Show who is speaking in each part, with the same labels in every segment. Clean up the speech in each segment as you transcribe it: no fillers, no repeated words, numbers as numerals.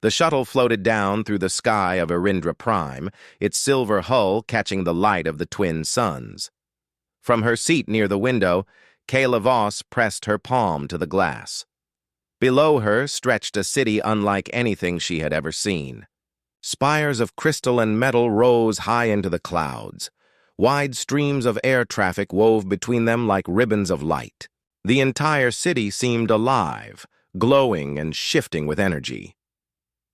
Speaker 1: The shuttle floated down through the sky of Irindra Prime, its silver hull catching the light of the twin suns. From her seat near the window, Kayla Voss pressed her palm to the glass. Below her stretched a city unlike anything she had ever seen. Spires of crystal and metal rose high into the clouds. Wide streams of air traffic wove between them like ribbons of light. The entire city seemed alive, glowing and shifting with energy.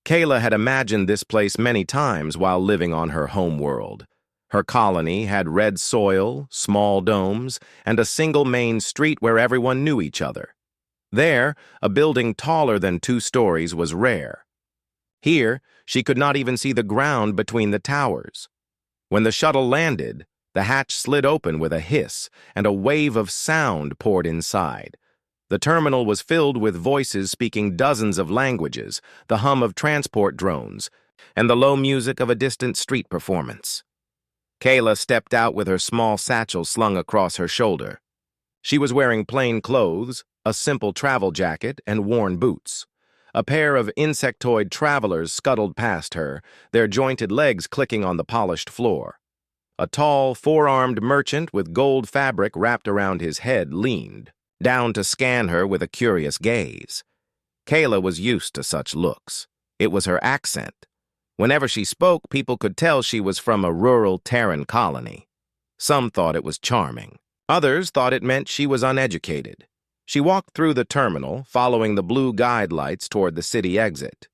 Speaker 1: Kayla had imagined this place many times while living on her home world. Her colony had red soil, small domes, and a single main street where everyone knew each other. There, a building taller than 2 stories was rare. Here, she could not even see the ground between the towers. When the shuttle landed, the hatch slid open with a hiss, and a wave of sound poured inside. The terminal was filled with voices speaking dozens of languages, the hum of transport drones, and the low music of a distant street performance. Kayla stepped out with her small satchel slung across her shoulder. She was wearing plain clothes, a simple travel jacket, and worn boots. A pair of insectoid travelers scuttled past her, their jointed legs clicking on the polished floor. A tall, 4-armed merchant with gold fabric wrapped around his head leaned down to scan her with a curious gaze. Kayla was used to such looks. It was her accent. Whenever she spoke, people could tell she was from a rural Terran colony. Some thought it was charming. Others thought it meant she was uneducated. She walked through the terminal, following the blue guide lights toward the city exit.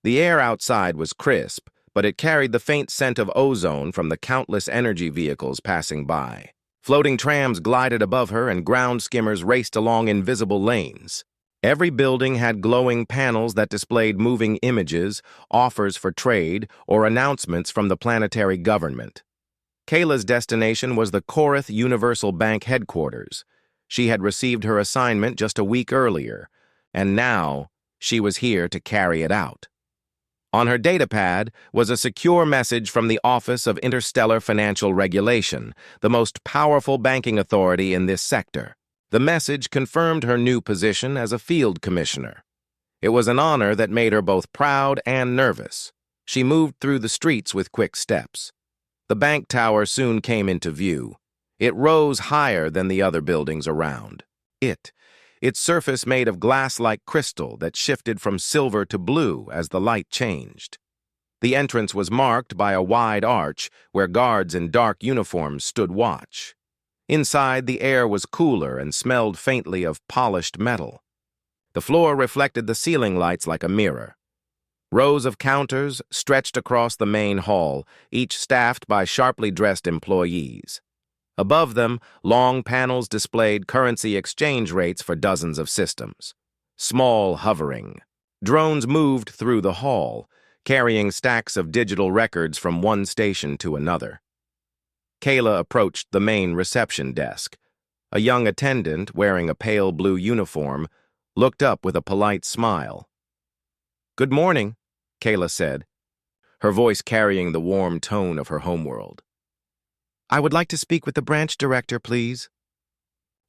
Speaker 1: The air outside was crisp, but it carried the faint scent of ozone from the countless energy vehicles passing by. Floating trams glided above her and ground skimmers raced along invisible lanes. Every building had glowing panels that displayed moving images, offers for trade, or announcements from the planetary government. Kayla's destination was the Korath Universal Bank headquarters. She had received her assignment just a week earlier, and now she was here to carry it out. On her datapad was a secure message from the Office of Interstellar Financial Regulation, the most powerful banking authority in this sector. The message confirmed her new position as a field commissioner. It was an honor that made her both proud and nervous. She moved through the streets with quick steps. The bank tower soon came into view. It rose higher than the other buildings around. Its surface made of glass-like crystal that shifted from silver to blue as the light changed. The entrance was marked by a wide arch where guards in dark uniforms stood watch. Inside, the air was cooler and smelled faintly of polished metal. The floor reflected the ceiling lights like a mirror. Rows of counters stretched across the main hall, each staffed by sharply dressed employees. Above them, long panels displayed currency exchange rates for dozens of systems. Small hovering. Drones moved through the hall, carrying stacks of digital records from one station to another. Kayla approached the main reception desk. A young attendant, wearing a pale blue uniform, looked up with a polite smile. "Good morning," Kayla said, her voice carrying the warm tone of her homeworld. "I would like to speak with the branch director, please."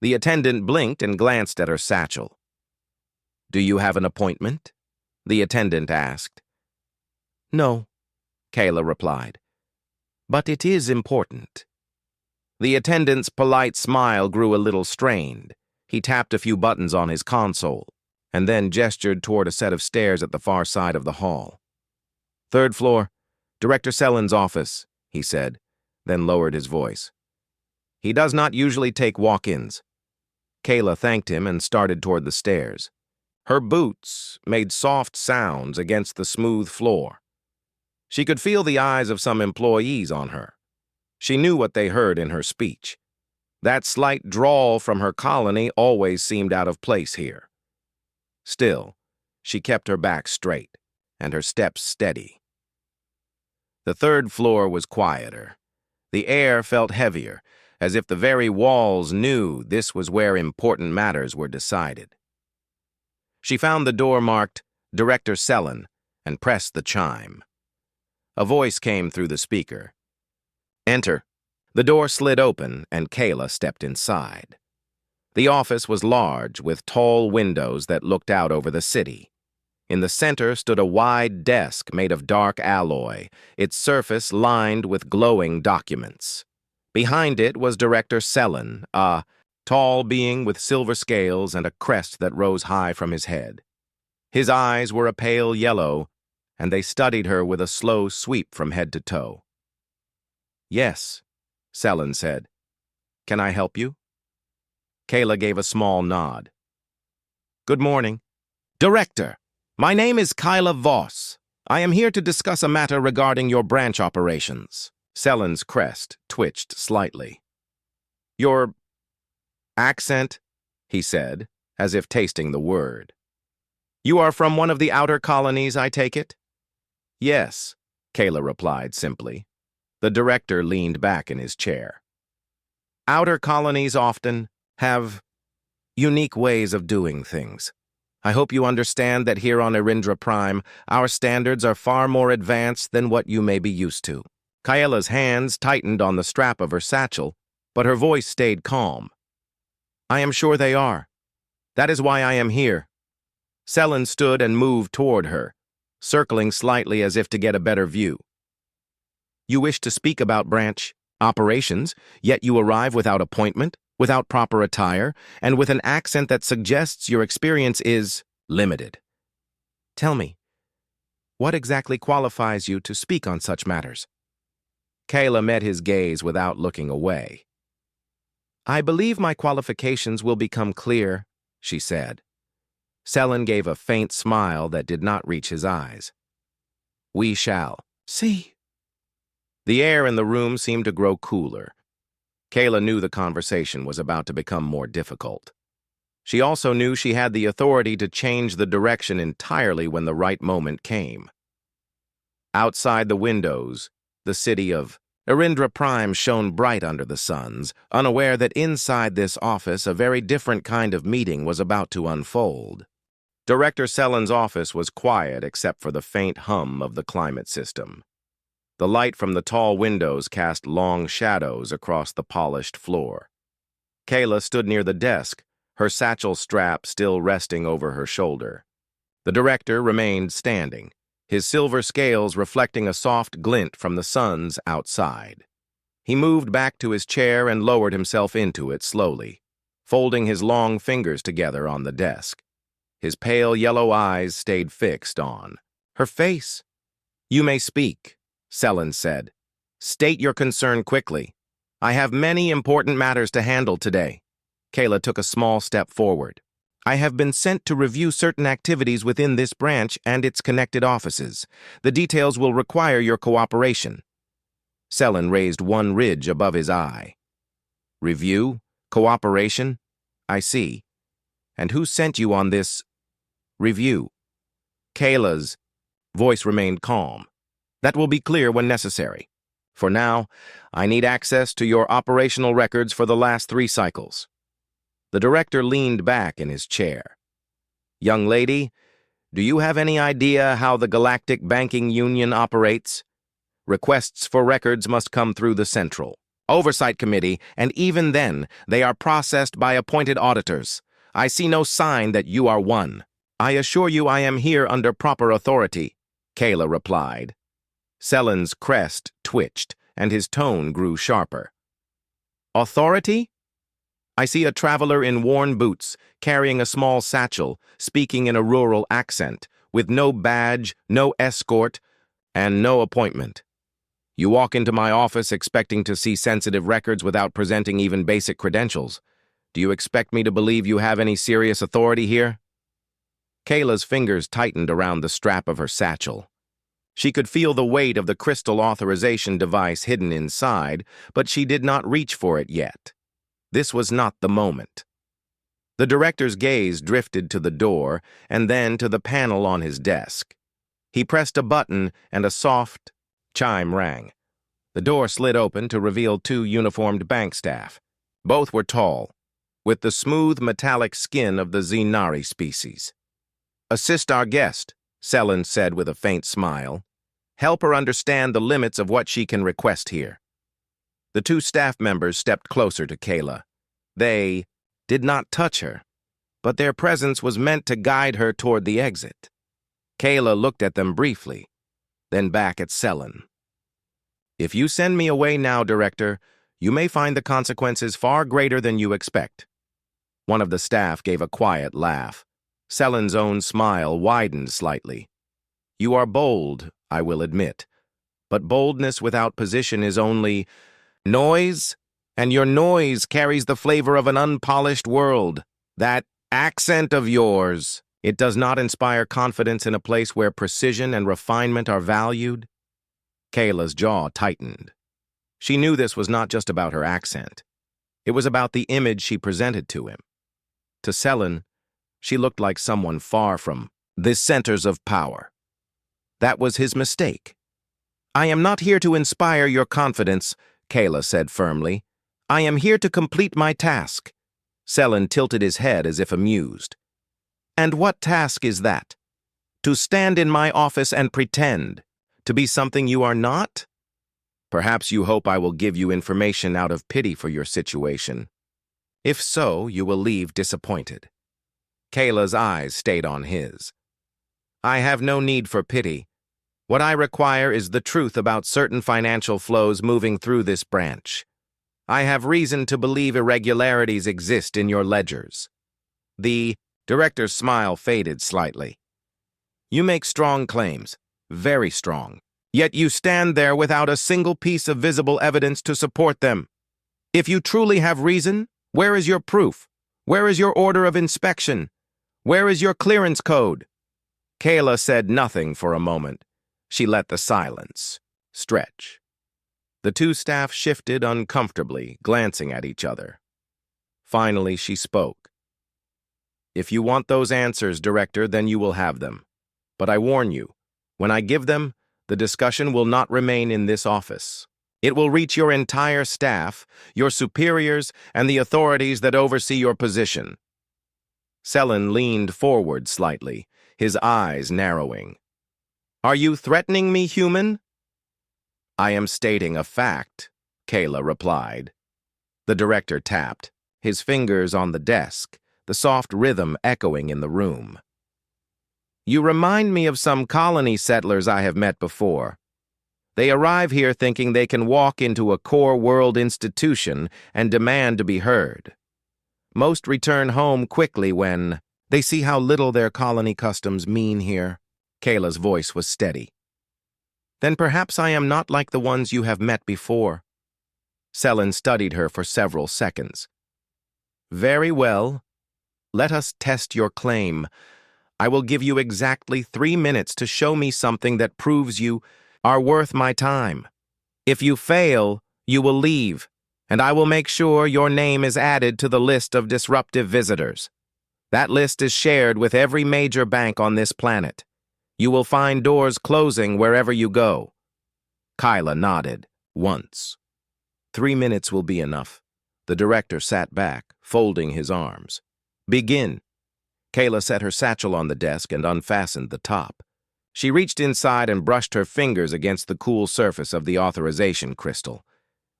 Speaker 1: The attendant blinked and glanced at her satchel. "Do you have an appointment?" the attendant asked. "No," Kayla replied. "But it is important." The attendant's polite smile grew a little strained. He tapped a few buttons on his console, and then gestured toward a set of stairs at the far side of the hall. "Third floor, Director Sellen's office," he said, then lowered his voice. "He does not usually take walk-ins." Kayla thanked him and started toward the stairs. Her boots made soft sounds against the smooth floor. She could feel the eyes of some employees on her. She knew what they heard in her speech. That slight drawl from her colony always seemed out of place here. Still, she kept her back straight and her steps steady. The third floor was quieter. The air felt heavier, as if the very walls knew this was where important matters were decided. She found the door marked Director Sellen and pressed the chime. A voice came through the speaker. "Enter." The door slid open and Kayla stepped inside. The office was large, with tall windows that looked out over the city. In the center stood a wide desk made of dark alloy, its surface lined with glowing documents. Behind it was Director Selen, a tall being with silver scales and a crest that rose high from his head. His eyes were a pale yellow, and they studied her with a slow sweep from head to toe. "Yes," Selen said. "Can I help you?" Kayla gave a small nod. "Good morning." "Director, my name is Kyla Voss. I am here to discuss a matter regarding your branch operations." Selen's crest twitched slightly. "Your accent," he said, as if tasting the word. "You are from one of the outer colonies, I take it?" "Yes," Kayla replied simply. The director leaned back in his chair. "Outer colonies often have unique ways of doing things. I hope you understand that here on Erindra Prime, our standards are far more advanced than what you may be used to." Kayla's hands tightened on the strap of her satchel, but her voice stayed calm. "I am sure they are. That is why I am here." Selen stood and moved toward her, circling slightly as if to get a better view. "You wish to speak about branch operations, yet you arrive without appointment, without proper attire, and with an accent that suggests your experience is limited. Tell me, what exactly qualifies you to speak on such matters?" Kayla met his gaze without looking away. "I believe my qualifications will become clear," she said. Selen gave a faint smile that did not reach his eyes. "We shall see." The air in the room seemed to grow cooler. Kayla knew the conversation was about to become more difficult. She also knew she had the authority to change the direction entirely when the right moment came. Outside the windows, the city of Erindra Prime shone bright under the suns, unaware that inside this office a very different kind of meeting was about to unfold. Director Selen's office was quiet except for the faint hum of the climate system. The light from the tall windows cast long shadows across the polished floor. Kayla stood near the desk, her satchel strap still resting over her shoulder. The director remained standing, his silver scales reflecting a soft glint from the suns outside. He moved back to his chair and lowered himself into it slowly, folding his long fingers together on the desk. His pale yellow eyes stayed fixed on her face. "You may speak," Selen said. "State your concern quickly. I have many important matters to handle today." Kayla took a small step forward. "I have been sent to review certain activities within this branch and its connected offices. The details will require your cooperation." Selen raised one ridge above his eye. "Review? Cooperation? I see. And who sent you on this review?" Kayla's voice remained calm. "That will be clear when necessary. For now, I need access to your operational records for the last 3 cycles." The director leaned back in his chair. "Young lady, do you have any idea how the Galactic Banking Union operates? Requests for records must come through the Central Oversight Committee, and even then, they are processed by appointed auditors. I see no sign that you are one." "I assure you I am here under proper authority," Kayla replied. Selen's crest twitched, and his tone grew sharper. "Authority? I see a traveler in worn boots, carrying a small satchel, speaking in a rural accent, with no badge, no escort, and no appointment. You walk into my office expecting to see sensitive records without presenting even basic credentials. Do you expect me to believe you have any serious authority here?" Kayla's fingers tightened around the strap of her satchel. She could feel the weight of the crystal authorization device hidden inside, but she did not reach for it yet. This was not the moment. The director's gaze drifted to the door and then to the panel on his desk. He pressed a button and a soft chime rang. The door slid open to reveal 2 uniformed bank staff. Both were tall, with the smooth metallic skin of the Zenari species. "Assist our guest," Selen said with a faint smile. "Help her understand the limits of what she can request here." The 2 staff members stepped closer to Kayla. They did not touch her, but their presence was meant to guide her toward the exit. Kayla looked at them briefly, then back at Selin. "If you send me away now, Director, you may find the consequences far greater than you expect." One of the staff gave a quiet laugh. Selin's own smile widened slightly. "You are bold, I will admit, but boldness without position is only noise, and your noise carries the flavor of an unpolished world. That accent of yours, it does not inspire confidence in a place where precision and refinement are valued." Kayla's jaw tightened. She knew this was not just about her accent. It was about the image she presented to him. To Selin, she looked like someone far from the centers of power. That was his mistake. "I am not here to inspire your confidence," Kayla said firmly. "I am here to complete my task." Selin tilted his head as if amused. "And what task is that? To stand in my office and pretend to be something you are not? Perhaps you hope I will give you information out of pity for your situation. If so, you will leave disappointed." Kayla's eyes stayed on his. "I have no need for pity. What I require is the truth about certain financial flows moving through this branch. I have reason to believe irregularities exist in your ledgers." The director's smile faded slightly. "You make strong claims, very strong, yet you stand there without a single piece of visible evidence to support them. If you truly have reason, where is your proof? Where is your order of inspection? Where is your clearance code?" Kayla said nothing for a moment. She let the silence stretch. The two staff shifted uncomfortably, glancing at each other. Finally, she spoke. "If you want those answers, Director, then you will have them. But I warn you, when I give them, the discussion will not remain in this office. It will reach your entire staff, your superiors, and the authorities that oversee your position." Selin leaned forward slightly, his eyes narrowing. "Are you threatening me, human?" "I am stating a fact," Kayla replied. The director tapped, his fingers on the desk, the soft rhythm echoing in the room. "You remind me of some colony settlers I have met before. They arrive here thinking they can walk into a core world institution and demand to be heard. Most return home quickly when they see how little their colony customs mean here." Kayla's voice was steady. "Then perhaps I am not like the ones you have met before." Selin studied her for several seconds. "Very well. Let us test your claim. I will give you exactly 3 minutes to show me something that proves you are worth my time. If you fail, you will leave, and I will make sure your name is added to the list of disruptive visitors. That list is shared with every major bank on this planet. You will find doors closing wherever you go." Kayla nodded, once. 3 minutes will be enough. The director sat back, folding his arms. "Begin." Kayla set her satchel on the desk and unfastened the top. She reached inside and brushed her fingers against the cool surface of the authorization crystal.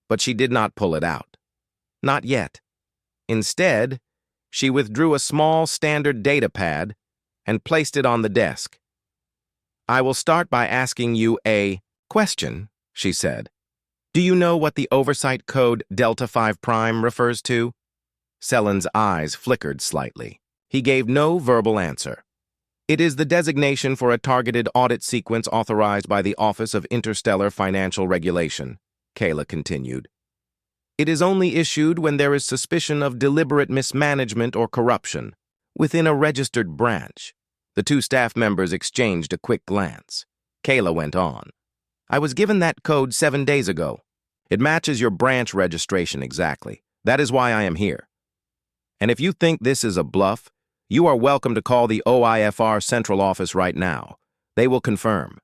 Speaker 1: But she did not pull it out. Not yet. Instead, she withdrew a small standard data pad and placed it on the desk. "I will start by asking you a question," she said. "Do you know what the oversight code Delta 5 Prime refers to?" Selin's eyes flickered slightly. He gave no verbal answer. "It is the designation for a targeted audit sequence authorized by the Office of Interstellar Financial Regulation," Kayla continued. "It is only issued when there is suspicion of deliberate mismanagement or corruption within a registered branch." The two staff members exchanged a quick glance. Kayla went on. "I was given that code 7 days ago. It matches your branch registration exactly. That is why I am here. And if you think this is a bluff, you are welcome to call the OIFR Central Office right now. They will confirm."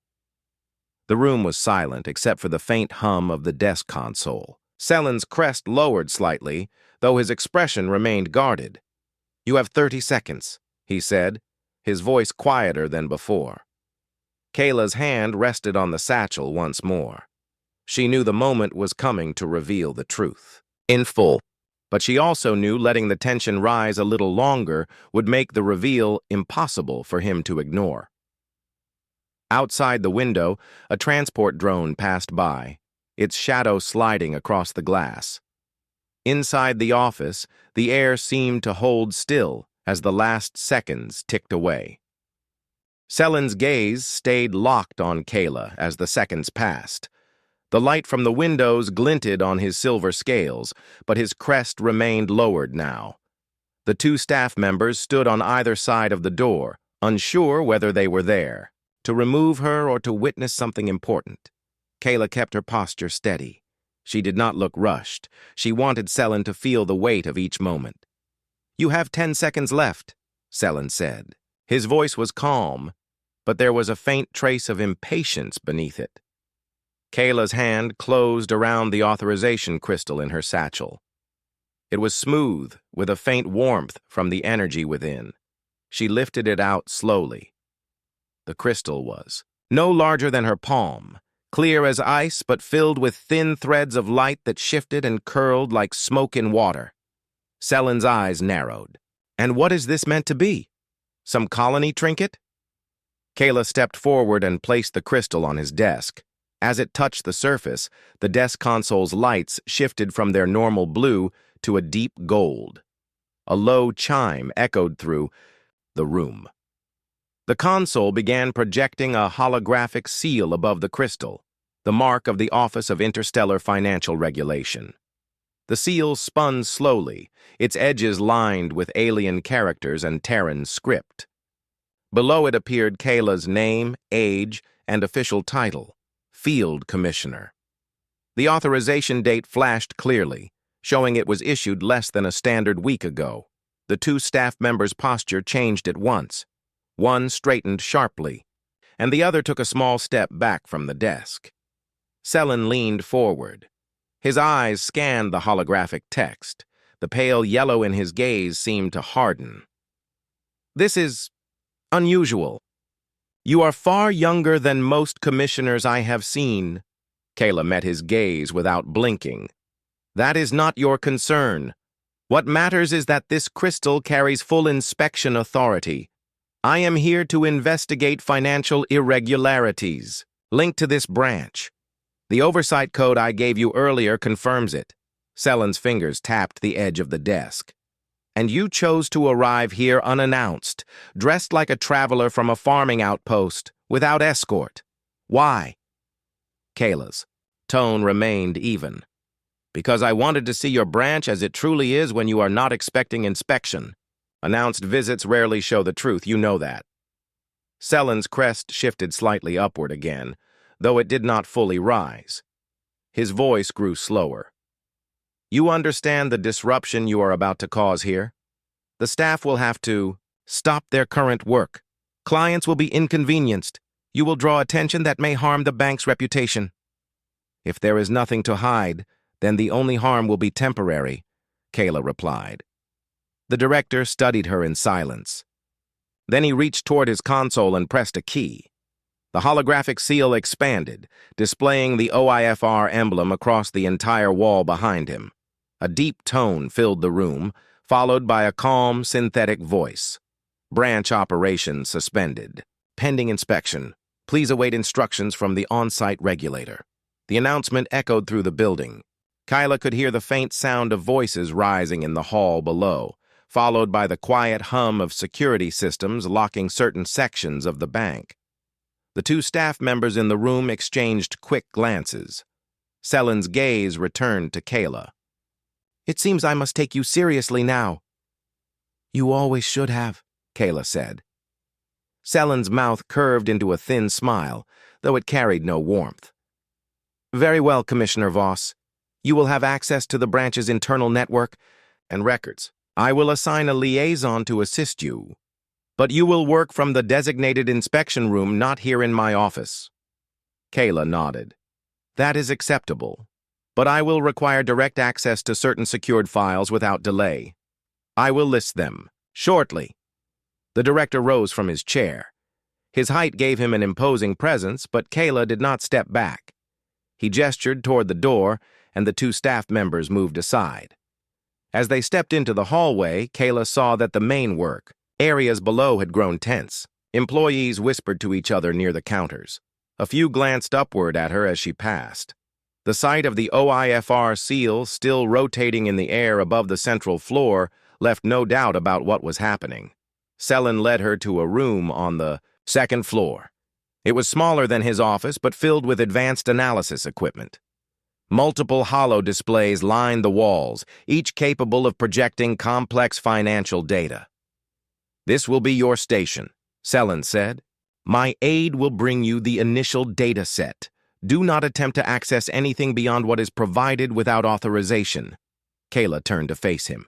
Speaker 1: The room was silent except for the faint hum of the desk console. Selin's crest lowered slightly, though his expression remained guarded. "You have 30 seconds, he said, his voice quieter than before. Kayla's hand rested on the satchel once more. She knew the moment was coming to reveal the truth in full, but she also knew letting the tension rise a little longer would make the reveal impossible for him to ignore. Outside the window, a transport drone passed by, its shadow sliding across the glass. Inside the office, the air seemed to hold still as the last seconds ticked away. Selen's gaze stayed locked on Kayla as the seconds passed. The light from the windows glinted on his silver scales, but his crest remained lowered now. The two staff members stood on either side of the door, unsure whether they were there, to remove her or to witness something important. Kayla kept her posture steady. She did not look rushed. She wanted Selen to feel the weight of each moment. "You have 10 seconds left," Selen said. His voice was calm, but there was a faint trace of impatience beneath it. Kayla's hand closed around the authorization crystal in her satchel. It was smooth, with a faint warmth from the energy within. She lifted it out slowly. The crystal was no larger than her palm, clear as ice but filled with thin threads of light that shifted and curled like smoke in water. Selen's eyes narrowed. "And what is this meant to be? Some colony trinket?" Kayla stepped forward and placed the crystal on his desk. As it touched the surface, the desk console's lights shifted from their normal blue to a deep gold. A low chime echoed through the room. The console began projecting a holographic seal above the crystal, the mark of the Office of Interstellar Financial Regulation. The seal spun slowly, its edges lined with alien characters and Terran script. Below it appeared Kayla's name, age, and official title, Field Commissioner. The authorization date flashed clearly, showing it was issued less than a standard week ago. The two staff members' posture changed at once. One straightened sharply, and the other took a small step back from the desk. Selen leaned forward. His eyes scanned the holographic text. The pale yellow in his gaze seemed to harden. "This is unusual. You are far younger than most commissioners I have seen." Kayla met his gaze without blinking. "That is not your concern. What matters is that this crystal carries full inspection authority. I am here to investigate financial irregularities linked to this branch. The oversight code I gave you earlier confirms it." Selen's fingers tapped the edge of the desk. "And you chose to arrive here unannounced, dressed like a traveler from a farming outpost, without escort. Why?" Kayla's tone remained even. "Because I wanted to see your branch as it truly is when you are not expecting inspection. Announced visits rarely show the truth, you know that." Selen's crest shifted slightly upward again, though it did not fully rise. His voice grew slower. "You understand the disruption you are about to cause here? The staff will have to stop their current work. Clients will be inconvenienced. You will draw attention that may harm the bank's reputation. If there is nothing to hide, then the only harm will be temporary," Kayla replied. The director studied her in silence. Then he reached toward his console and pressed a key. The holographic seal expanded, displaying the OIFR emblem across the entire wall behind him. A deep tone filled the room, followed by a calm, synthetic voice. "Branch operations suspended. Pending inspection. Please await instructions from the on-site regulator." The announcement echoed through the building. Kayla could hear the faint sound of voices rising in the hall below, followed by the quiet hum of security systems locking certain sections of the bank. The two staff members in the room exchanged quick glances. Selen's gaze returned to Kayla. "It seems I must take you seriously now." "You always should have," Kayla said. Selen's mouth curved into a thin smile, though it carried no warmth. "Very well, Commissioner Voss. You will have access to the branch's internal network and records. I will assign a liaison to assist you, but you will work from the designated inspection room not here in my office." Kayla nodded. "That is acceptable, but I will require direct access to certain secured files without delay. I will list them shortly." The director rose from his chair. His height gave him an imposing presence, but Kayla did not step back. He gestured toward the door, and the two staff members moved aside. As they stepped into the hallway, Kayla saw that the main work, areas below, had grown tense. Employees whispered to each other near the counters. A few glanced upward at her as she passed. The sight of the OIFR seal still rotating in the air above the central floor left no doubt about what was happening. Selin led her to a room on the second floor. It was smaller than his office, but filled with advanced analysis equipment. Multiple holo displays lined the walls, each capable of projecting complex financial data. "This will be your station," Selin said. "My aide will bring you the initial data set. Do not attempt to access anything beyond what is provided without authorization." Kayla turned to face him.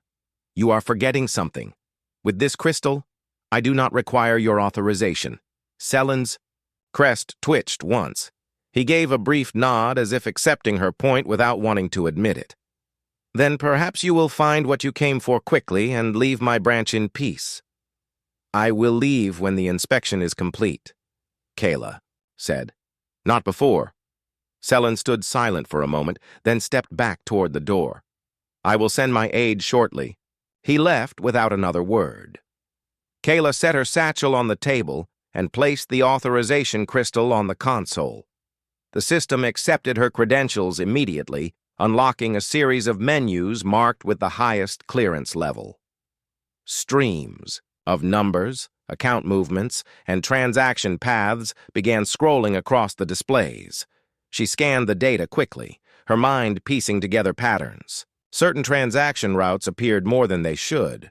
Speaker 1: "You are forgetting something. With this crystal, I do not require your authorization." Selin's crest twitched once. He gave a brief nod as if accepting her point without wanting to admit it. "Then perhaps you will find what you came for quickly and leave my branch in peace." "I will leave when the inspection is complete," Kayla said. "Not before." Selin stood silent for a moment, then stepped back toward the door. "I will send my aide shortly." He left without another word. Kayla set her satchel on the table and placed the authorization crystal on the console. The system accepted her credentials immediately, unlocking a series of menus marked with the highest clearance level. Streams of numbers, account movements, and transaction paths began scrolling across the displays. She scanned the data quickly, her mind piecing together patterns. Certain transaction routes appeared more than they should.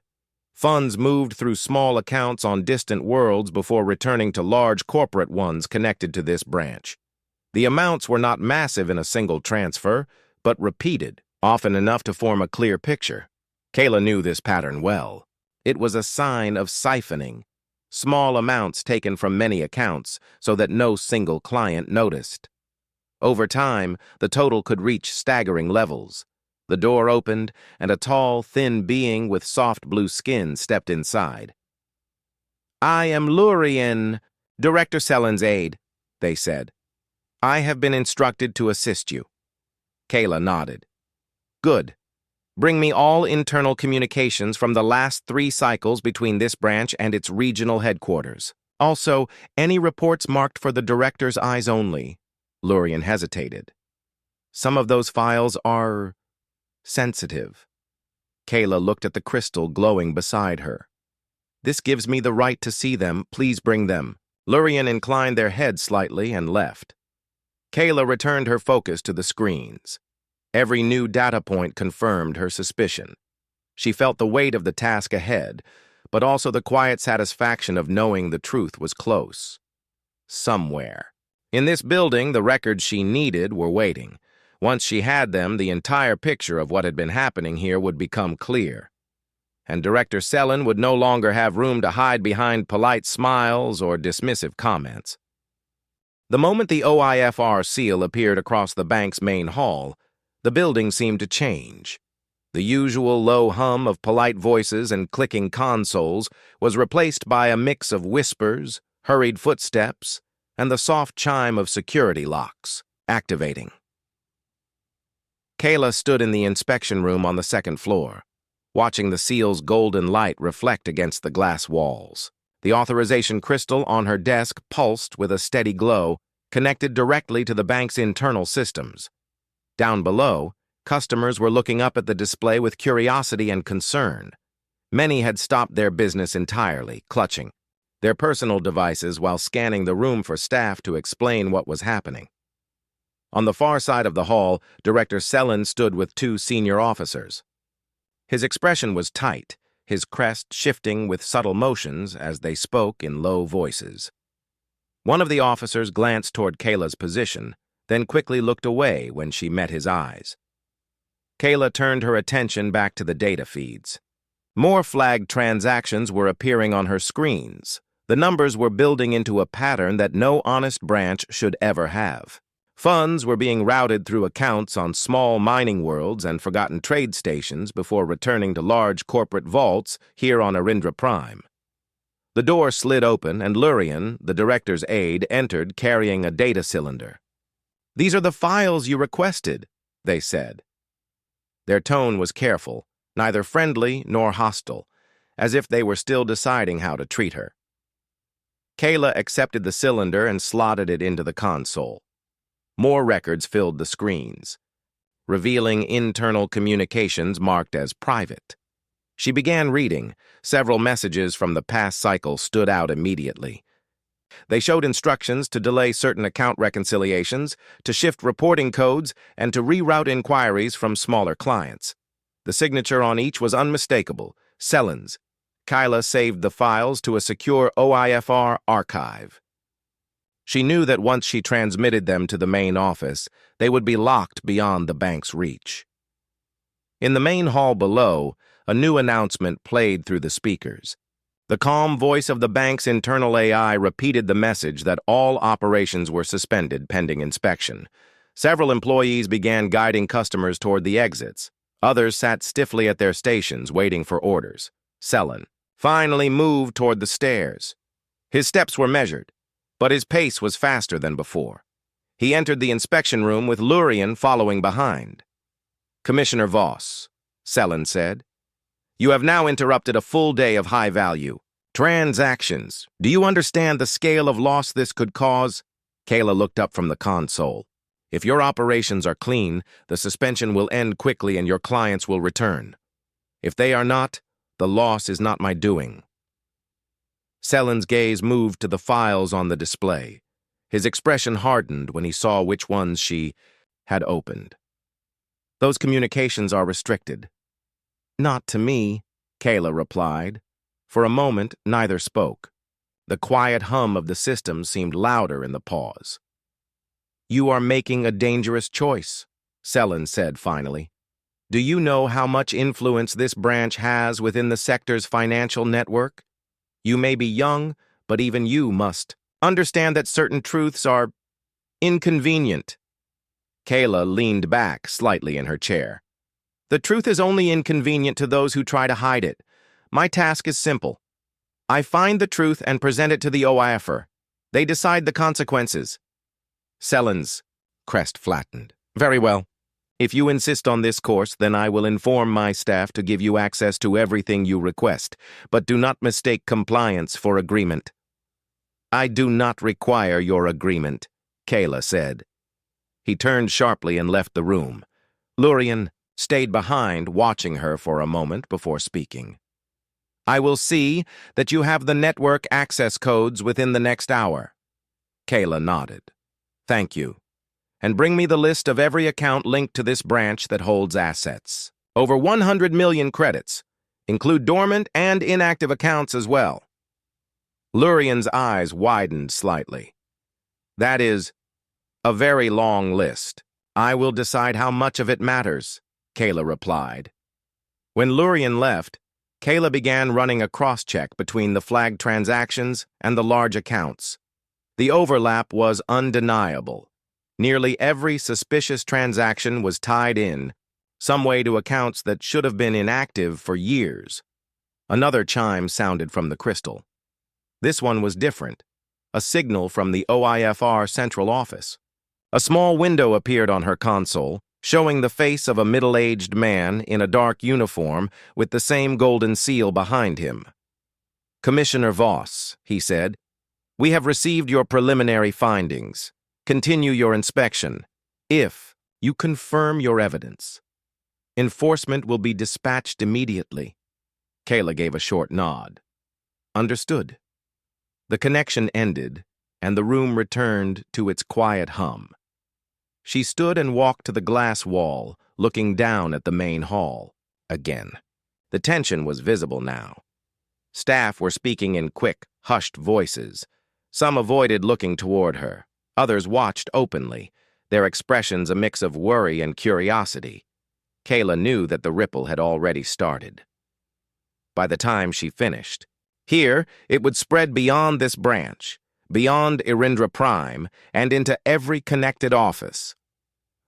Speaker 1: Funds moved through small accounts on distant worlds before returning to large corporate ones connected to this branch. The amounts were not massive in a single transfer, but repeated, often enough to form a clear picture. Kayla knew this pattern well. It was a sign of siphoning, small amounts taken from many accounts so that no single client noticed. Over time, the total could reach staggering levels. The door opened, and a tall, thin being with soft blue skin stepped inside. "I am Lurian, Director Selin's aide," they said. "I have been instructed to assist you." Kayla nodded. "Good. Bring me all internal communications from the last 3 cycles between this branch and its regional headquarters. Also, any reports marked for the director's eyes only." Lurian hesitated. "Some of those files are sensitive." Kayla looked at the crystal glowing beside her. "This gives me the right to see them. Please bring them." Lurian inclined their head slightly and left. Kayla returned her focus to the screens. Every new data point confirmed her suspicion. She felt the weight of the task ahead, but also the quiet satisfaction of knowing the truth was close. Somewhere. In this building, the records she needed were waiting. Once she had them, the entire picture of what had been happening here would become clear. And Director Selin would no longer have room to hide behind polite smiles or dismissive comments. The moment the OIFR seal appeared across the bank's main hall, the building seemed to change. The usual low hum of polite voices and clicking consoles was replaced by a mix of whispers, hurried footsteps, and the soft chime of security locks, activating. Kayla stood in the inspection room on the second floor, watching the seal's golden light reflect against the glass walls. The authorization crystal on her desk pulsed with a steady glow, connected directly to the bank's internal systems. Down below, customers were looking up at the display with curiosity and concern. Many had stopped their business entirely, clutching their personal devices while scanning the room for staff to explain what was happening. On the far side of the hall, Director Selin stood with 2 senior officers. His expression was tight, his crest shifting with subtle motions as they spoke in low voices. One of the officers glanced toward Kayla's position, then quickly looked away when she met his eyes. Kayla turned her attention back to the data feeds. More flagged transactions were appearing on her screens. The numbers were building into a pattern that no honest branch should ever have. Funds were being routed through accounts on small mining worlds and forgotten trade stations before returning to large corporate vaults here on Arindra Prime. The door slid open, and Lurian, the director's aide, entered carrying a data cylinder. "These are the files you requested," they said. Their tone was careful, neither friendly nor hostile, as if they were still deciding how to treat her. Kayla accepted the cylinder and slotted it into the console. More records filled the screens, revealing internal communications marked as private. She began reading. Several messages from the past cycle stood out immediately. They showed instructions to delay certain account reconciliations, to shift reporting codes, and to reroute inquiries from smaller clients. The signature on each was unmistakable: Sellen's. Kayla saved the files to a secure OIFR archive. She knew that once she transmitted them to the main office, they would be locked beyond the bank's reach. In the main hall below, a new announcement played through the speakers. The calm voice of the bank's internal AI repeated the message that all operations were suspended pending inspection. Several employees began guiding customers toward the exits. Others sat stiffly at their stations, waiting for orders. Sellen finally moved toward the stairs. His steps were measured, but his pace was faster than before. He entered the inspection room with Lurian following behind. "Commissioner Voss," Sellen said, "you have now interrupted a full day of high-value transactions. Do you understand the scale of loss this could cause?" Kayla looked up from the console. "If your operations are clean, the suspension will end quickly and your clients will return. If they are not, the loss is not my doing." Sellen's gaze moved to the files on the display. His expression hardened when he saw which ones she had opened. "Those communications are restricted." "Not to me," Kayla replied. For a moment, neither spoke. The quiet hum of the system seemed louder in the pause. "You are making a dangerous choice," Sellen said finally. "Do you know how much influence this branch has within the sector's financial network? You may be young, but even you must understand that certain truths are inconvenient." Kayla leaned back slightly in her chair. "The truth is only inconvenient to those who try to hide it. My task is simple. I find the truth and present it to the OIFR. They decide the consequences." Sellen's crest flattened. "Very well. If you insist on this course, then I will inform my staff to give you access to everything you request, but do not mistake compliance for agreement." "I do not require your agreement," Kayla said. He turned sharply and left the room. Lurian stayed behind, watching her for a moment before speaking. "I will see that you have the network access codes within the next hour." Kayla nodded. "Thank you. And bring me the list of every account linked to this branch that holds assets. Over 100 million credits. Include dormant and inactive accounts as well." Lurian's eyes widened slightly. "That is a very long list. I will decide how much of it matters," Kayla replied. When Lurian left, Kayla began running a cross-check between the flagged transactions and the large accounts. The overlap was undeniable. Nearly every suspicious transaction was tied in, some way, to accounts that should have been inactive for years. Another chime sounded from the crystal. This one was different, a signal from the OIFR central office. A small window appeared on her console, showing the face of a middle-aged man in a dark uniform with the same golden seal behind him. "Commissioner Voss," he said, "we have received your preliminary findings. Continue your inspection, if you confirm your evidence. Enforcement will be dispatched immediately." Kayla gave a short nod. "Understood." The connection ended, and the room returned to its quiet hum. She stood and walked to the glass wall, looking down at the main hall. Again, the tension was visible now. Staff were speaking in quick, hushed voices. Some avoided looking toward her. Others watched openly, their expressions a mix of worry and curiosity. Kayla knew that the ripple had already started. By the time she finished, here it would spread beyond this branch, beyond Irindra Prime, and into every connected office.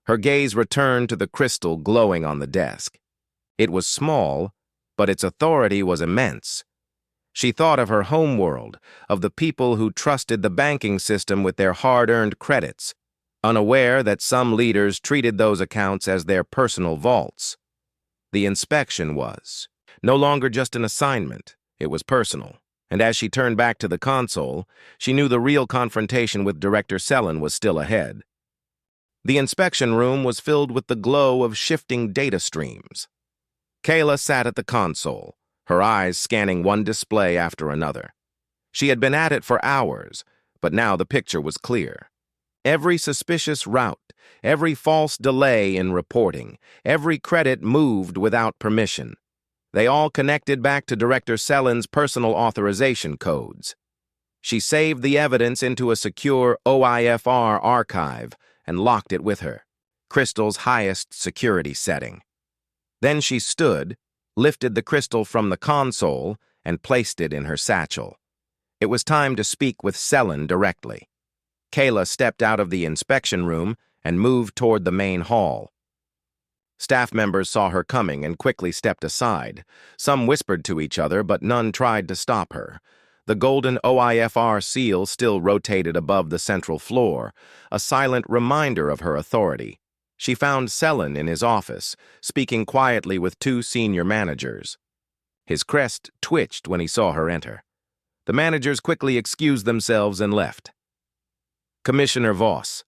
Speaker 1: Her gaze returned to the crystal glowing on the desk. It was small, but its authority was immense. She thought of her homeworld, of the people who trusted the banking system with their hard-earned credits, unaware that some leaders treated those accounts as their personal vaults. The inspection was no longer just an assignment, it was personal, and as she turned back to the console, she knew the real confrontation with Director Selen was still ahead. The inspection room was filled with the glow of shifting data streams. Kayla sat at the console, her eyes scanning one display after another. She had been at it for hours, but now the picture was clear. Every suspicious route, every false delay in reporting, every credit moved without permission. They all connected back to Director Selen's personal authorization codes. She saved the evidence into a secure OIFR archive and locked it with her, Crystal's highest security setting. Then she stood, lifted the crystal from the console, and placed it in her satchel. It was time to speak with Selen directly. Kayla stepped out of the inspection room and moved toward the main hall. Staff members saw her coming and quickly stepped aside. Some whispered to each other, but none tried to stop her. The golden OIFR seal still rotated above the central floor, a silent reminder of her authority. She found Selen in his office, speaking quietly with two senior managers. His crest twitched when he saw her enter. The managers quickly excused themselves and left. "Commissioner Voss,"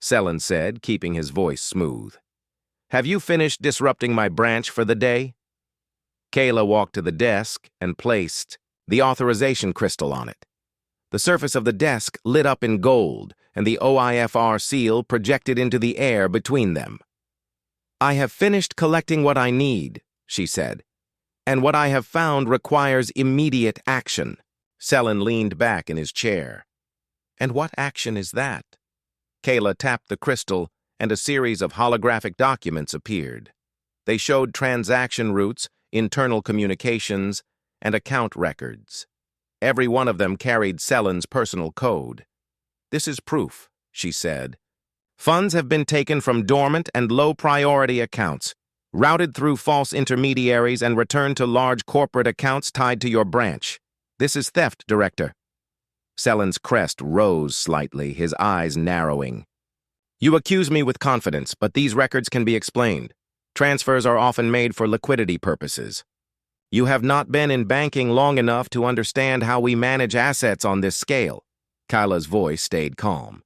Speaker 1: Selen said, keeping his voice smooth. "Have you finished disrupting my branch for the day?" Kayla walked to the desk and placed the authorization crystal on it. The surface of the desk lit up in gold, and the OIFR seal projected into the air between them. "I have finished collecting what I need," she said, "and what I have found requires immediate action." Selen leaned back in his chair. "And what action is that?" Kayla tapped the crystal, and a series of holographic documents appeared. They showed transaction routes, internal communications, and account records. Every one of them carried Selen's personal code. "This is proof," she said. "Funds have been taken from dormant and low-priority accounts, routed through false intermediaries, and returned to large corporate accounts tied to your branch. This is theft, Director." Selen's crest rose slightly, his eyes narrowing. "You accuse me with confidence, but these records can be explained. Transfers are often made for liquidity purposes. You have not been in banking long enough to understand how we manage assets on this scale." Kayla's voice stayed calm.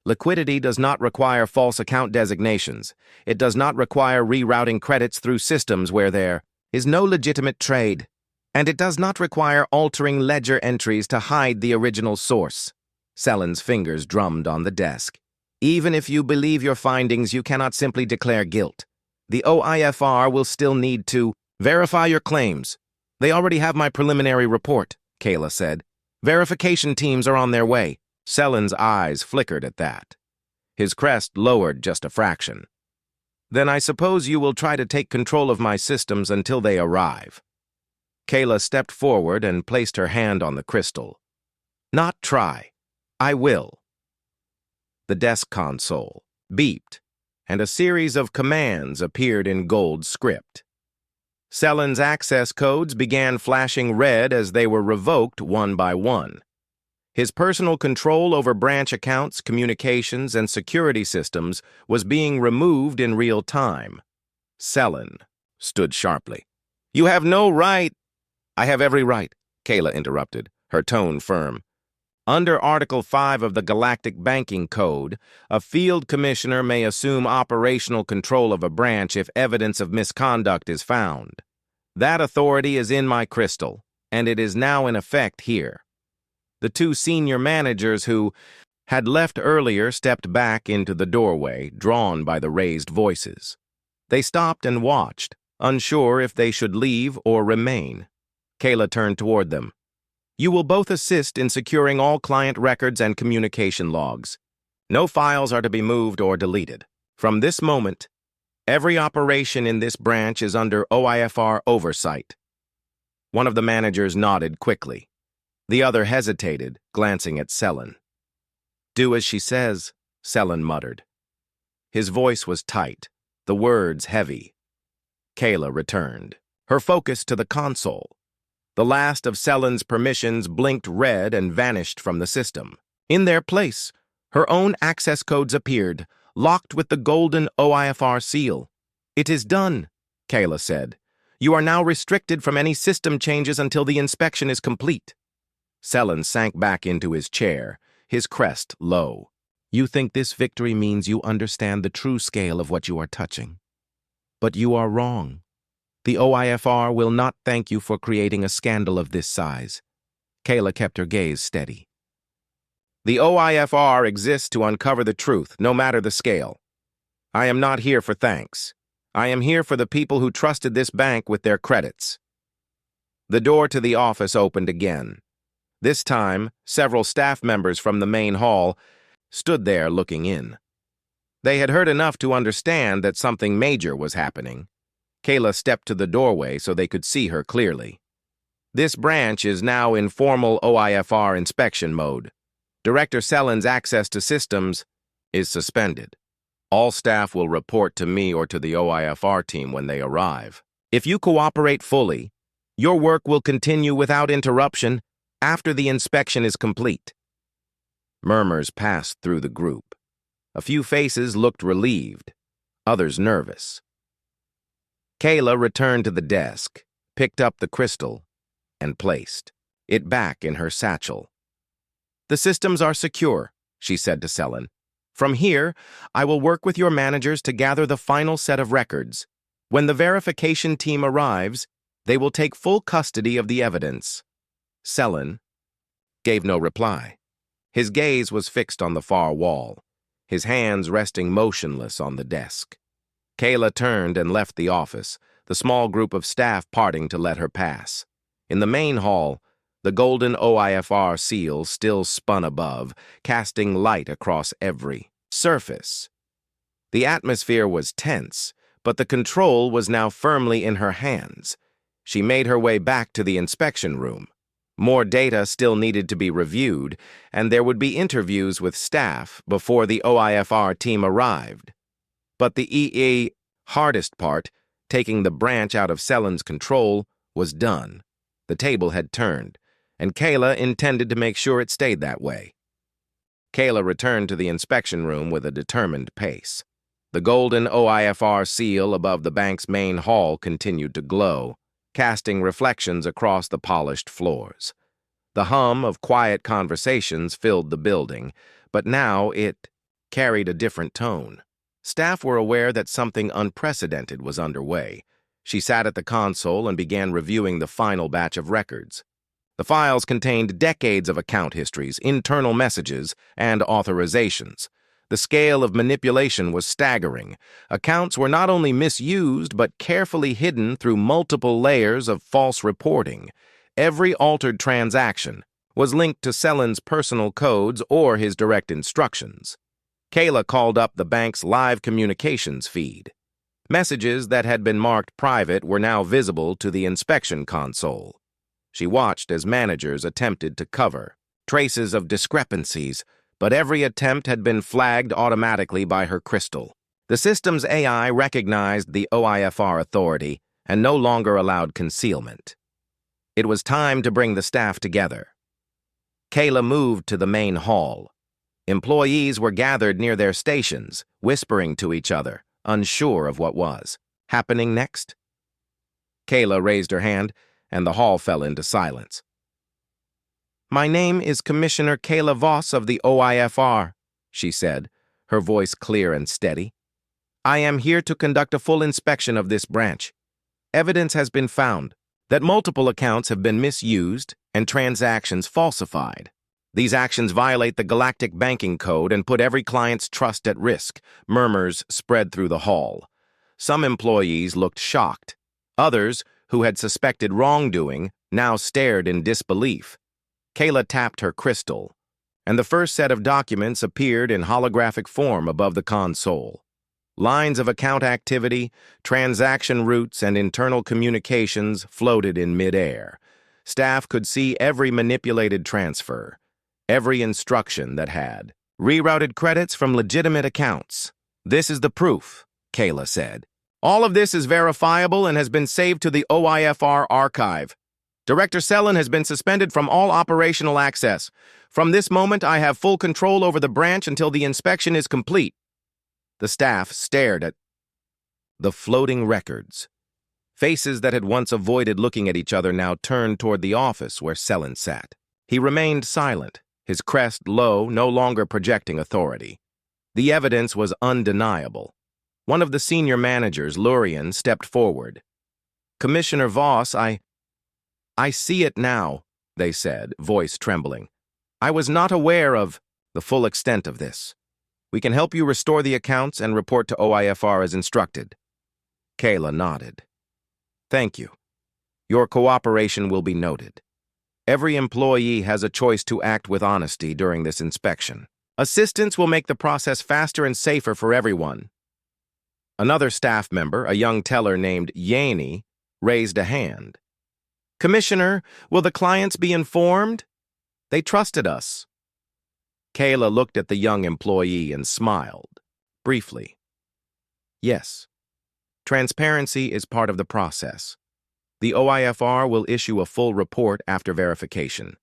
Speaker 1: "Liquidity does not require false account designations. It does not require rerouting credits through systems where there is no legitimate trade. And it does not require altering ledger entries to hide the original source." Selen's fingers drummed on the desk. "Even if you believe your findings, you cannot simply declare guilt. The OIFR will still need to verify your claims. They already have my preliminary report," Kayla said. "Verification teams are on their way." Selen's eyes flickered at that. His crest lowered just a fraction. "Then I suppose you will try to take control of my systems until they arrive." Kayla stepped forward and placed her hand on the crystal. "Not try. I will." The desk console beeped, and a series of commands appeared in gold script. Selen's access codes began flashing red as they were revoked one by one. His personal control over branch accounts, communications, and security systems was being removed in real time. Selen stood sharply. "You have no right—" "I have every right," Kayla interrupted, her tone firm. "Under Article 5 of the Galactic Banking Code, a field commissioner may assume operational control of a branch if evidence of misconduct is found. That authority is in my crystal, and it is now in effect here." The two senior managers who had left earlier stepped back into the doorway, drawn by the raised voices. They stopped and watched, unsure if they should leave or remain. Kayla turned toward them. "You will both assist in securing all client records and communication logs. No files are to be moved or deleted. From this moment, every operation in this branch is under OIFR oversight." One of the managers nodded quickly. The other hesitated, glancing at Selen. "Do as she says," Selen muttered. His voice was tight, the words heavy. Kayla returned, her focus to the console. The last of Selen's permissions blinked red and vanished from the system. In their place, her own access codes appeared, locked with the golden OIFR seal. "It is done," Kayla said. "You are now restricted from any system changes until the inspection is complete." Selin sank back into his chair, his crest low. You think this victory means you understand the true scale of what you are touching. But you are wrong. The OIFR will not thank you for creating a scandal of this size. Kayla kept her gaze steady. The OIFR exists to uncover the truth, no matter the scale. I am not here for thanks. I am here for the people who trusted this bank with their credits. The door to the office opened again. This time, several staff members from the main hall stood there looking in. They had heard enough to understand that something major was happening. Kayla stepped to the doorway so they could see her clearly. This branch is now in formal OIFR inspection mode. Director Selin's access to systems is suspended. All staff will report to me or to the OIFR team when they arrive. If you cooperate fully, your work will continue without interruption after the inspection is complete. Murmurs passed through the group. A few faces looked relieved, others nervous. Kayla returned to the desk, picked up the crystal, and placed it back in her satchel. The systems are secure, she said to Selin. From here, I will work with your managers to gather the final set of records. When the verification team arrives, they will take full custody of the evidence. Selin gave no reply. His gaze was fixed on the far wall, his hands resting motionless on the desk. Kayla turned and left the office, the small group of staff parting to let her pass. In the main hall, the golden OIFR seal still spun above, casting light across every surface. The atmosphere was tense, but the control was now firmly in her hands. She made her way back to the inspection room. More data still needed to be reviewed, and there would be interviews with staff before the OIFR team arrived. But the hardest part, taking the branch out of Selin's control, was done. The table had turned, and Kayla intended to make sure it stayed that way. Kayla returned to the inspection room with a determined pace. The golden OIFR seal above the bank's main hall continued to glow, casting reflections across the polished floors. The hum of quiet conversations filled the building, but now it carried a different tone. Staff were aware that something unprecedented was underway. She sat at the console and began reviewing the final batch of records. The files contained decades of account histories, internal messages, and authorizations. The scale of manipulation was staggering. Accounts were not only misused, but carefully hidden through multiple layers of false reporting. Every altered transaction was linked to Selin's personal codes or his direct instructions. Kayla called up the bank's live communications feed. Messages that had been marked private were now visible to the inspection console. She watched as managers attempted to cover traces of discrepancies, but every attempt had been flagged automatically by her crystal. The system's AI recognized the OIFR authority and no longer allowed concealment. It was time to bring the staff together. Kayla moved to the main hall. Employees were gathered near their stations, whispering to each other, unsure of what was happening next. Kayla raised her hand, and the hall fell into silence. "My name is Commissioner Kayla Voss of the OIFR," she said, her voice clear and steady. "I am here to conduct a full inspection of this branch. Evidence has been found that multiple accounts have been misused and transactions falsified. These actions violate the Galactic Banking Code and put every client's trust at risk." Murmurs spread through the hall. Some employees looked shocked. Others, who had suspected wrongdoing, now stared in disbelief. Kayla tapped her crystal, and the first set of documents appeared in holographic form above the console. Lines of account activity, transaction routes, and internal communications floated in midair. Staff could see every manipulated transfer, every instruction that had rerouted credits from legitimate accounts. "This is the proof," Kayla said. "All of this is verifiable and has been saved to the OIFR archive. Director Selin has been suspended from all operational access. From this moment, I have full control over the branch until the inspection is complete." The staff stared at the floating records. Faces that had once avoided looking at each other now turned toward the office where Selin sat. He remained silent, his crest low, no longer projecting authority. The evidence was undeniable. One of the senior managers, Lurian, stepped forward. "Commissioner Voss, I see it now," they said, voice trembling. "I was not aware of the full extent of this. We can help you restore the accounts and report to OIFR as instructed." Kayla nodded. "Thank you. Your cooperation will be noted. Every employee has a choice to act with honesty during this inspection. Assistance will make the process faster and safer for everyone." Another staff member, a young teller named Yanni, raised a hand. "Commissioner, will the clients be informed? They trusted us." Kayla looked at the young employee and smiled, briefly. "Yes. Transparency is part of the process. The OIFR will issue a full report after verification.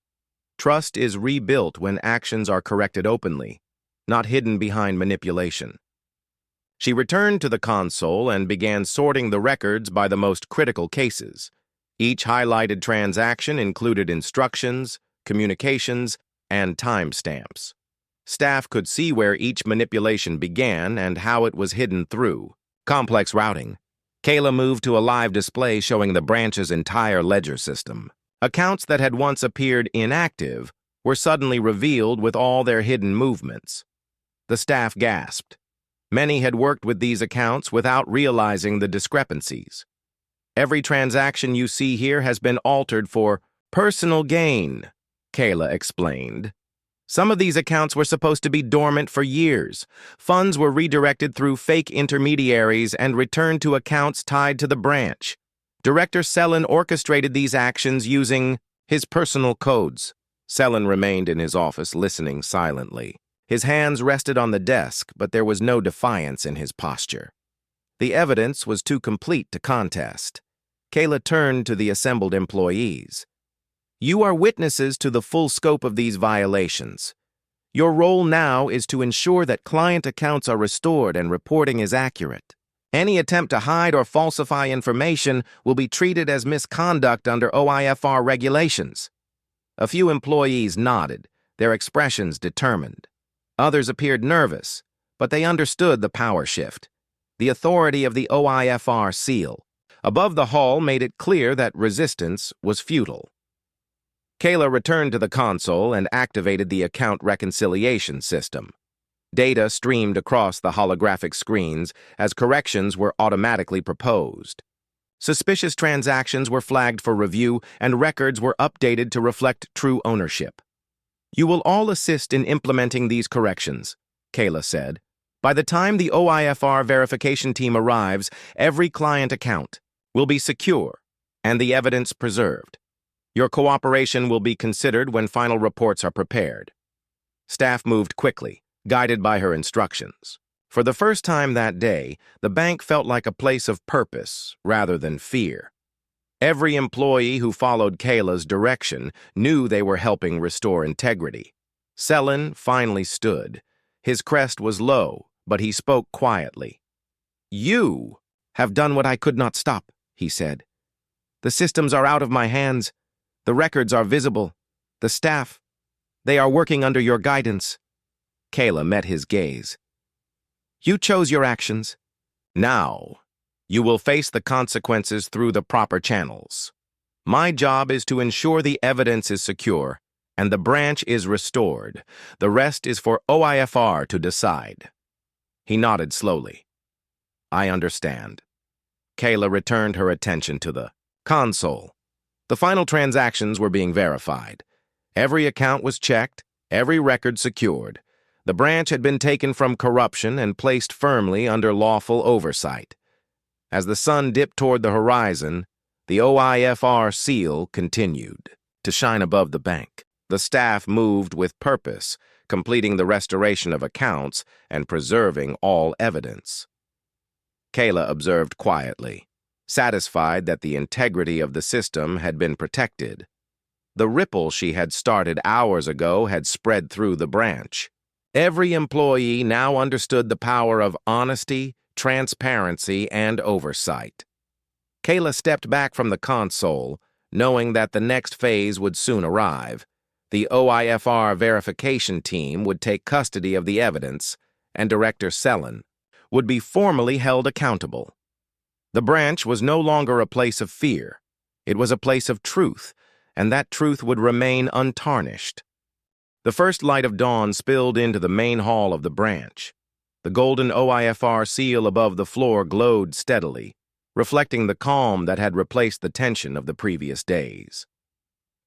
Speaker 1: Trust is rebuilt when actions are corrected openly, not hidden behind manipulation." She returned to the console and began sorting the records by the most critical cases. Each highlighted transaction included instructions, communications, and timestamps. Staff could see where each manipulation began and how it was hidden through. Complex routing. Kayla moved to a live display showing the branch's entire ledger system. Accounts that had once appeared inactive were suddenly revealed with all their hidden movements. The staff gasped. Many had worked with these accounts without realizing the discrepancies. "Every transaction you see here has been altered for personal gain," Kayla explained. "Some of these accounts were supposed to be dormant for years. Funds were redirected through fake intermediaries and returned to accounts tied to the branch. Director Selin orchestrated these actions using his personal codes." Selin remained in his office, listening silently. His hands rested on the desk, but there was no defiance in his posture. The evidence was too complete to contest. Kayla turned to the assembled employees. "You are witnesses to the full scope of these violations. Your role now is to ensure that client accounts are restored and reporting is accurate. Any attempt to hide or falsify information will be treated as misconduct under OIFR regulations." A few employees nodded, their expressions determined. Others appeared nervous, but they understood the power shift. The authority of the OIFR seal above the hall made it clear that resistance was futile. Kayla returned to the console and activated the account reconciliation system. Data streamed across the holographic screens as corrections were automatically proposed. Suspicious transactions were flagged for review and records were updated to reflect true ownership. "You will all assist in implementing these corrections," Kayla said. "By the time the OIFR verification team arrives, every client account will be secure and the evidence preserved. Your cooperation will be considered when final reports are prepared." Staff moved quickly, guided by her instructions. For the first time that day, the bank felt like a place of purpose rather than fear. Every employee who followed Kayla's direction knew they were helping restore integrity. Selin finally stood. His crest was low, but he spoke quietly. "You have done what I could not stop," he said. "The systems are out of my hands. The records are visible. The staff, they are working under your guidance." Kayla met his gaze. "You chose your actions. Now, you will face the consequences through the proper channels. My job is to ensure the evidence is secure and the branch is restored. The rest is for OIFR to decide." He nodded slowly. "I understand." Kayla returned her attention to the console. The final transactions were being verified. Every account was checked, every record secured. The branch had been taken from corruption and placed firmly under lawful oversight. As the sun dipped toward the horizon, the OIFR seal continued to shine above the bank. The staff moved with purpose, completing the restoration of accounts and preserving all evidence. Kayla observed quietly, satisfied that the integrity of the system had been protected. The ripple she had started hours ago had spread through the branch. Every employee now understood the power of honesty, transparency, and oversight. Kayla stepped back from the console, knowing that the next phase would soon arrive. The OIFR verification team would take custody of the evidence, and Director Selen would be formally held accountable. The branch was no longer a place of fear. It was a place of truth, and that truth would remain untarnished. The first light of dawn spilled into the main hall of the branch. The golden OIFR seal above the floor glowed steadily, reflecting the calm that had replaced the tension of the previous days.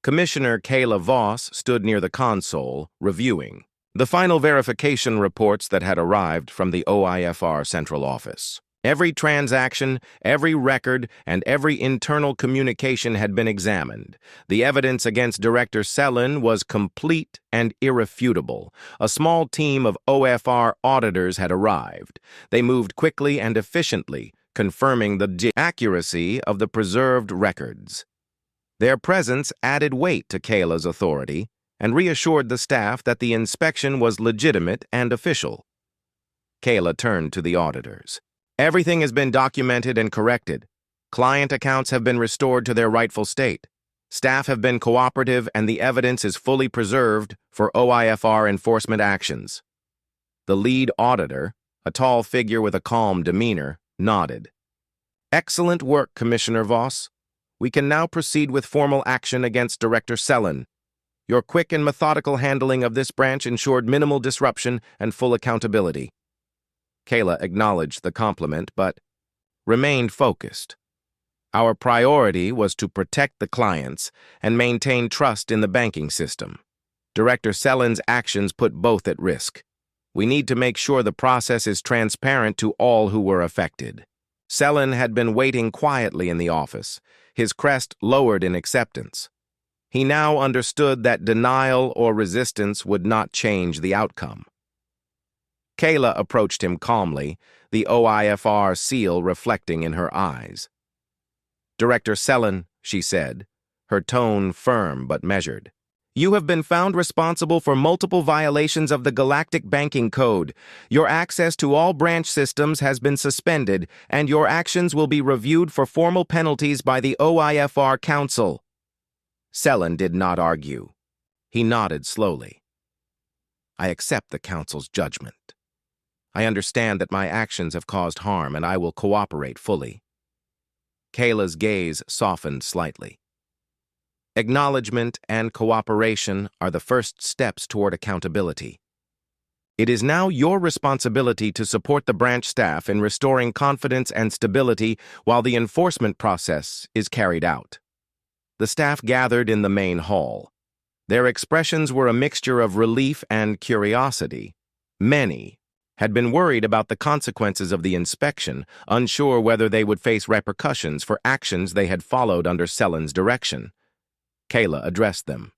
Speaker 1: Commissioner Kayla Voss stood near the console, reviewing the final verification reports that had arrived from the OIFR central office. Every transaction, every record, and every internal communication had been examined. The evidence against Director Selen was complete and irrefutable. A small team of OFR auditors had arrived. They moved quickly and efficiently, confirming the accuracy of the preserved records. Their presence added weight to Kayla's authority and reassured the staff that the inspection was legitimate and official. Kayla turned to the auditors. Everything has been documented and corrected. Client accounts have been restored to their rightful state. Staff have been cooperative and the evidence is fully preserved for OIFR enforcement actions. The lead auditor, a tall figure with a calm demeanor, nodded. Excellent work, Commissioner Voss. We can now proceed with formal action against Director Selen. Your quick and methodical handling of this branch ensured minimal disruption and full accountability. Kayla acknowledged the compliment, but remained focused. Our priority was to protect the clients and maintain trust in the banking system. Director Selen's actions put both at risk. We need to make sure the process is transparent to all who were affected. Selen had been waiting quietly in the office, his crest lowered in acceptance. He now understood that denial or resistance would not change the outcome. Kayla approached him calmly, the OIFR seal reflecting in her eyes. Director Selen, she said, her tone firm but measured. You have been found responsible for multiple violations of the Galactic Banking Code. Your access to all branch systems has been suspended, and your actions will be reviewed for formal penalties by the OIFR Council. Selen did not argue. He nodded slowly. I accept the Council's judgment. I understand that my actions have caused harm, and I will cooperate fully. Kayla's gaze softened slightly. Acknowledgement and cooperation are the first steps toward accountability. It is now your responsibility to support the branch staff in restoring confidence and stability while the enforcement process is carried out. The staff gathered in the main hall. Their expressions were a mixture of relief and curiosity. Many had been worried about the consequences of the inspection, unsure whether they would face repercussions for actions they had followed under Selen's direction. Kayla addressed them.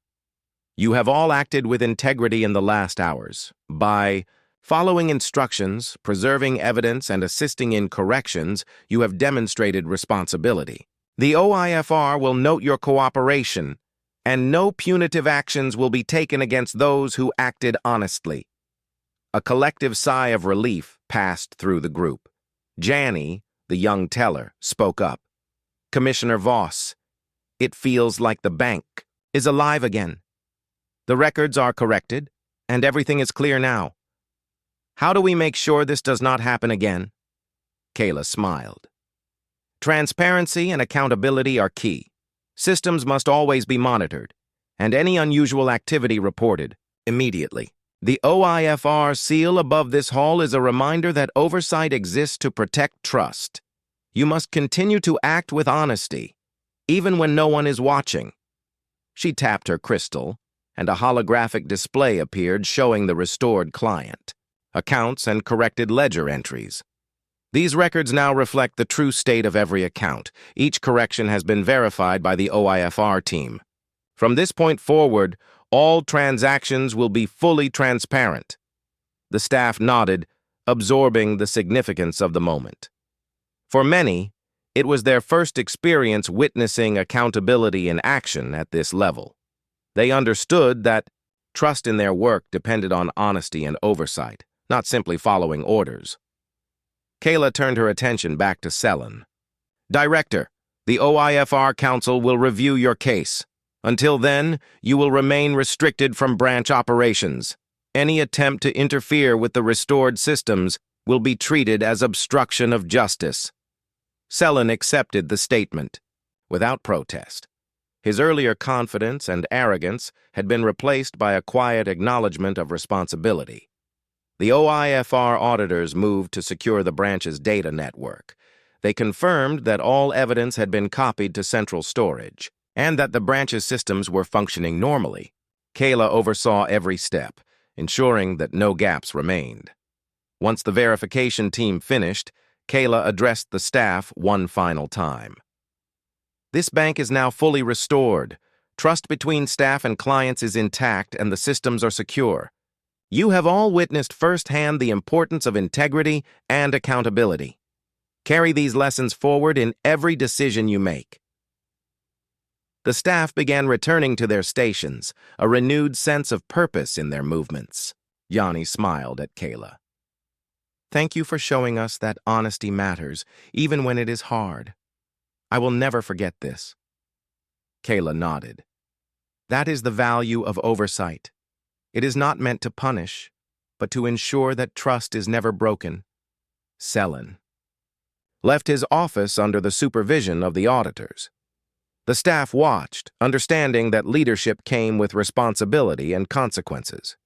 Speaker 1: You have all acted with integrity in the last hours. By following instructions, preserving evidence, and assisting in corrections, you have demonstrated responsibility. The OIFR will note your cooperation, and no punitive actions will be taken against those who acted honestly. A collective sigh of relief passed through the group. Janny, the young teller, spoke up. Commissioner Voss, it feels like the bank is alive again. The records are corrected, and everything is clear now. How do we make sure this does not happen again? Kayla smiled. Transparency and accountability are key. Systems must always be monitored, and any unusual activity reported immediately. The OIFR seal above this hall is a reminder that oversight exists to protect trust. You must continue to act with honesty, even when no one is watching. She tapped her crystal, and a holographic display appeared showing the restored client, accounts, and corrected ledger entries. These records now reflect the true state of every account. Each correction has been verified by the OIFR team. From this point forward, all transactions will be fully transparent. The staff nodded, absorbing the significance of the moment. For many, it was their first experience witnessing accountability in action at this level. They understood that trust in their work depended on honesty and oversight, not simply following orders. Kayla turned her attention back to Selen. Director, the OIFR Council will review your case. Until then, you will remain restricted from branch operations. Any attempt to interfere with the restored systems will be treated as obstruction of justice. Selin accepted the statement without protest. His earlier confidence and arrogance had been replaced by a quiet acknowledgement of responsibility. The OIFR auditors moved to secure the branch's data network. They confirmed that all evidence had been copied to central storage, and that the branch's systems were functioning normally. Kayla oversaw every step, ensuring that no gaps remained. Once the verification team finished, Kayla addressed the staff one final time. This bank is now fully restored. Trust between staff and clients is intact and the systems are secure. You have all witnessed firsthand the importance of integrity and accountability. Carry these lessons forward in every decision you make. The staff began returning to their stations, a renewed sense of purpose in their movements. Yanni smiled at Kayla. Thank you for showing us that honesty matters, even when it is hard. I will never forget this. Kayla nodded. That is the value of oversight. It is not meant to punish, but to ensure that trust is never broken. Selin left his office under the supervision of the auditors. The staff watched, understanding that leadership came with responsibility and consequences.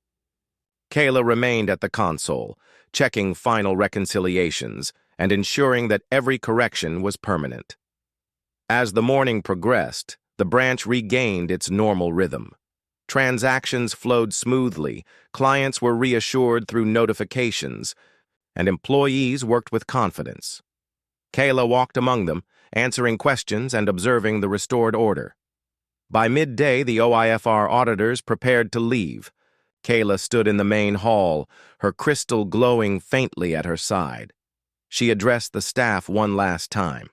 Speaker 1: Kayla remained at the console, checking final reconciliations and ensuring that every correction was permanent. As the morning progressed, the branch regained its normal rhythm. Transactions flowed smoothly, clients were reassured through notifications, and employees worked with confidence. Kayla walked among them, answering questions and observing the restored order. By midday, the OIFR auditors prepared to leave. Kayla stood in the main hall, her crystal glowing faintly at her side. She addressed the staff one last time.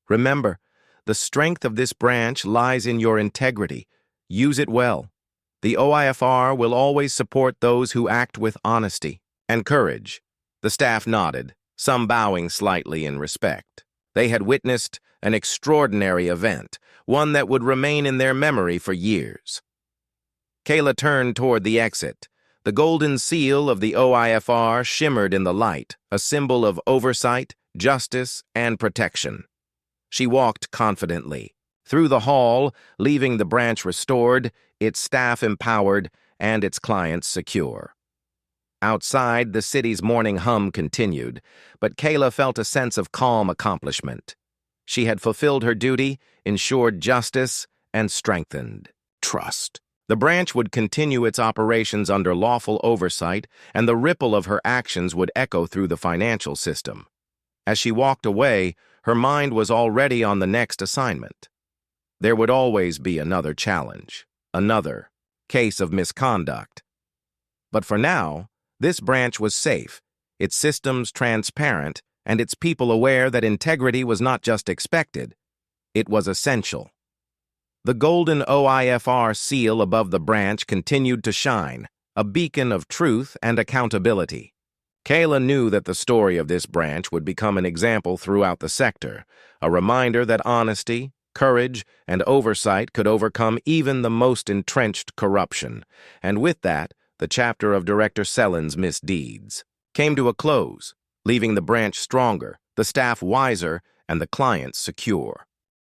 Speaker 1: Remember, the strength of this branch lies in your integrity. Use it well. The OIFR will always support those who act with honesty and courage. The staff nodded, some bowing slightly in respect. They had witnessed an extraordinary event, one that would remain in their memory for years. Kayla turned toward the exit. The golden seal of the OIFR shimmered in the light, a symbol of oversight, justice, and protection. She walked confidently through the hall, leaving the branch restored, its staff empowered, and its clients secure. Outside, the city's morning hum continued, but Kayla felt a sense of calm accomplishment. She had fulfilled her duty, ensured justice, and strengthened trust. The branch would continue its operations under lawful oversight, and the ripple of her actions would echo through the financial system. As she walked away, her mind was already on the next assignment. There would always be another challenge, another case of misconduct. But for now, this branch was safe, its systems transparent, and its people aware that integrity was not just expected, it was essential. The golden OIFR seal above the branch continued to shine, a beacon of truth and accountability. Kayla knew that the story of this branch would become an example throughout the sector, a reminder that honesty, courage, and oversight could overcome even the most entrenched corruption. And with that, the chapter of Director Selin's misdeeds came to a close, leaving the branch stronger, the staff wiser, and the clients secure.